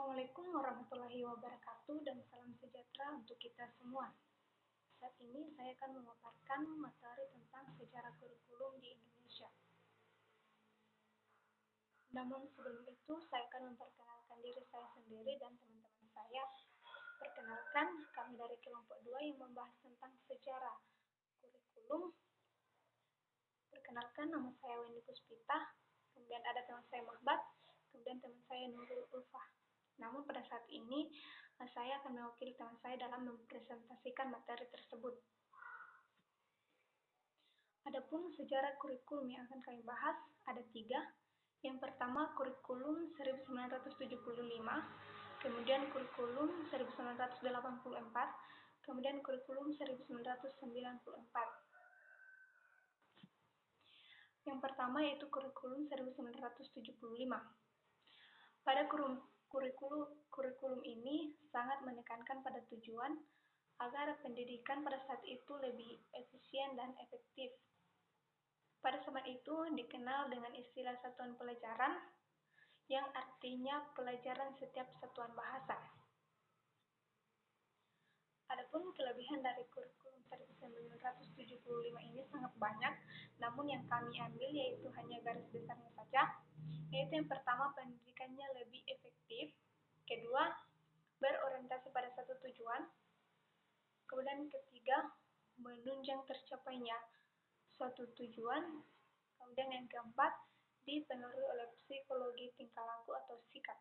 Assalamualaikum warahmatullahi wabarakatuh dan salam sejahtera untuk kita semua. Saat ini saya akan memaparkan materi tentang sejarah kurikulum di Indonesia. Namun sebelum itu saya akan memperkenalkan diri saya sendiri dan teman-teman saya. Perkenalkan, kami dari kelompok 2 yang membahas tentang sejarah kurikulum. Perkenalkan, nama saya Wendy Puspita, kemudian ada teman saya Mahbat, kemudian teman saya Nurul Ulfah. Namun pada saat ini, saya akan mewakili teman saya dalam mempresentasikan materi tersebut. Adapun sejarah kurikulum yang akan kami bahas ada 3. Yang pertama, kurikulum 1975, kemudian kurikulum 1984, kemudian kurikulum 1994. Yang pertama yaitu kurikulum 1975. Pada kurikulum ini sangat menekankan pada tujuan agar pendidikan pada saat itu lebih efisien dan efektif. Pada zaman itu dikenal dengan istilah satuan pelajaran yang artinya pelajaran setiap satuan bahasa. Adapun kelebihan dari kurikulum 1975 ini sangat banyak, namun yang kami ambil yaitu hanya garis besarnya saja, yaitu yang pertama pendidikannya lebih efektif, kedua berorientasi pada satu tujuan, kemudian ketiga menunjang tercapainya suatu tujuan, kemudian yang keempat dipengaruhi oleh psikologi tingkah laku atau sikap.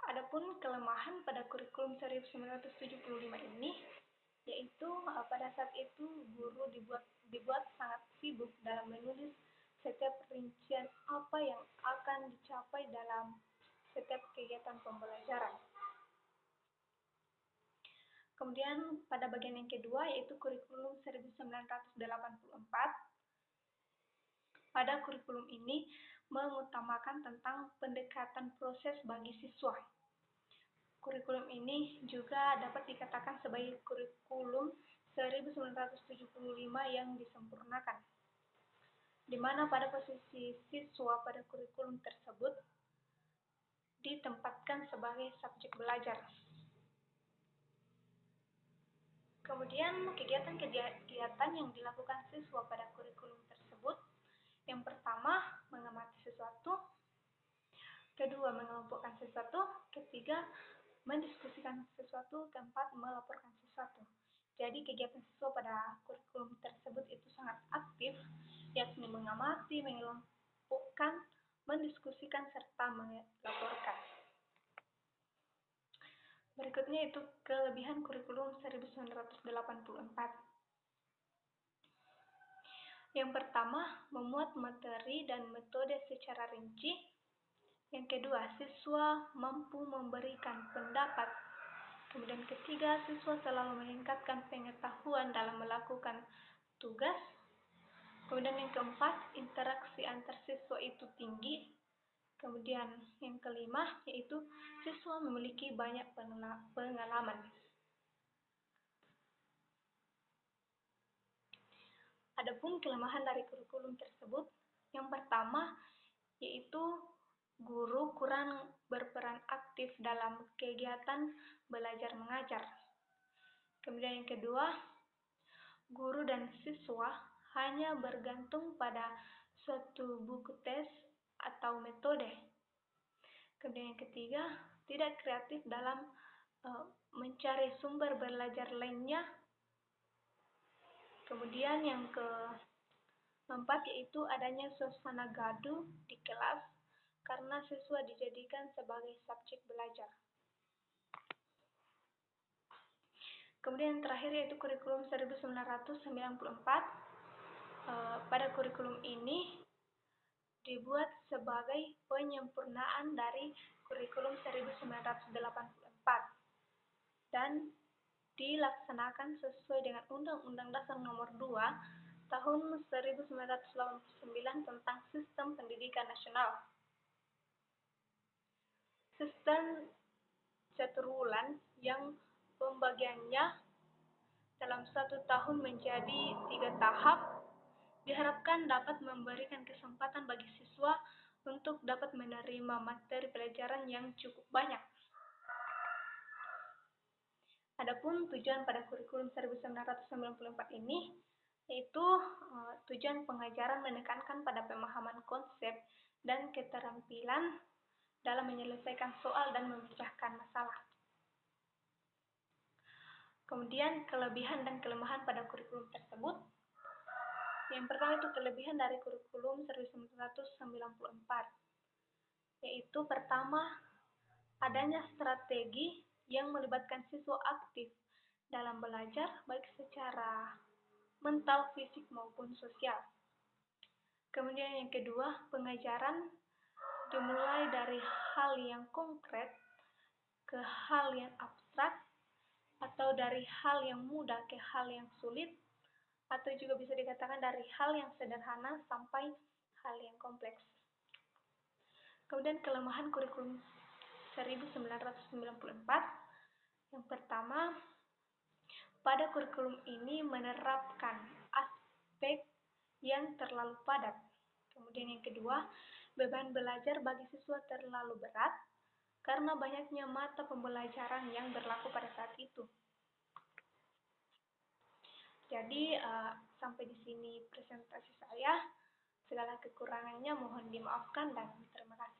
Adapun kelemahan pada kurikulum 1975 ini yaitu pada saat itu guru dibuat sangat sibuk dalam menulis setiap rincian apa yang akan dicapai dalam setiap kegiatan pembelajaran. Kemudian pada bagian yang kedua yaitu kurikulum 1984. Pada kurikulum ini mengutamakan tentang pendekatan proses bagi siswa. Kurikulum ini juga dapat dikatakan sebagai kurikulum 1975 yang disempurnakan, di mana pada posisi siswa pada kurikulum tersebut ditempatkan sebagai subjek belajar. Kemudian kegiatan-kegiatan yang dilakukan siswa pada kurikulum tersebut, yang pertama mengamati sesuatu, kedua mengelompokkan sesuatu, ketiga mendiskusikan sesuatu, keempat melaporkan sesuatu. Jadi kegiatan siswa pada kurikulum tersebut itu sangat aktif, yakni mengamati, mengelompokkan, mendiskusikan, serta melaporkan. Berikutnya itu kelebihan kurikulum 1984. Yang pertama, memuat materi dan metode secara rinci. Yang kedua, siswa mampu memberikan pendapat. Kemudian ketiga, siswa selalu meningkatkan pengetahuan dalam melakukan tugas. Kemudian yang keempat, interaksi antar siswa itu tinggi. Kemudian yang kelima, yaitu siswa memiliki banyak pengalaman. Adapun kelemahan dari kurikulum tersebut, yang pertama, yaitu guru kurang berperan aktif dalam kegiatan belajar mengajar. Kemudian yang kedua, guru dan siswa hanya bergantung pada suatu buku tes atau metode. Kemudian yang ketiga, tidak kreatif dalam mencari sumber belajar lainnya. Kemudian yang keempat yaitu adanya suasana gaduh di kelas karena siswa dijadikan sebagai subjek belajar. Kemudian yang terakhir yaitu kurikulum 1994. Pada kurikulum ini dibuat sebagai penyempurnaan dari kurikulum 1984 dan dilaksanakan sesuai dengan Undang-Undang Dasar Nomor 2 Tahun 1989 tentang Sistem Pendidikan Nasional. Sistem caturwulan yang pembagiannya dalam 1 tahun menjadi 3 tahap diharapkan dapat memberikan kesempatan bagi siswa untuk dapat menerima materi pelajaran yang cukup banyak. Adapun tujuan pada kurikulum 1994 ini yaitu tujuan pengajaran menekankan pada pemahaman konsep dan keterampilan dalam menyelesaikan soal dan memecahkan masalah. Kemudian kelebihan dan kelemahan pada kurikulum tersebut. Yang pertama itu kelebihan dari kurikulum 1994, yaitu pertama, adanya strategi yang melibatkan siswa aktif dalam belajar baik secara mental, fisik maupun sosial. Kemudian yang kedua, pengajaran dimulai dari hal yang konkret ke hal yang abstrak, atau dari hal yang mudah ke hal yang sulit, atau juga bisa dikatakan dari hal yang sederhana sampai hal yang kompleks. Kemudian kelemahan kurikulum 1994, yang pertama, pada kurikulum ini menerapkan aspek yang terlalu padat. Kemudian yang kedua, beban belajar bagi siswa terlalu berat karena banyaknya mata pembelajaran yang berlaku pada saat itu. Jadi sampai di sini presentasi saya. Segala kekurangannya mohon dimaafkan dan terima kasih.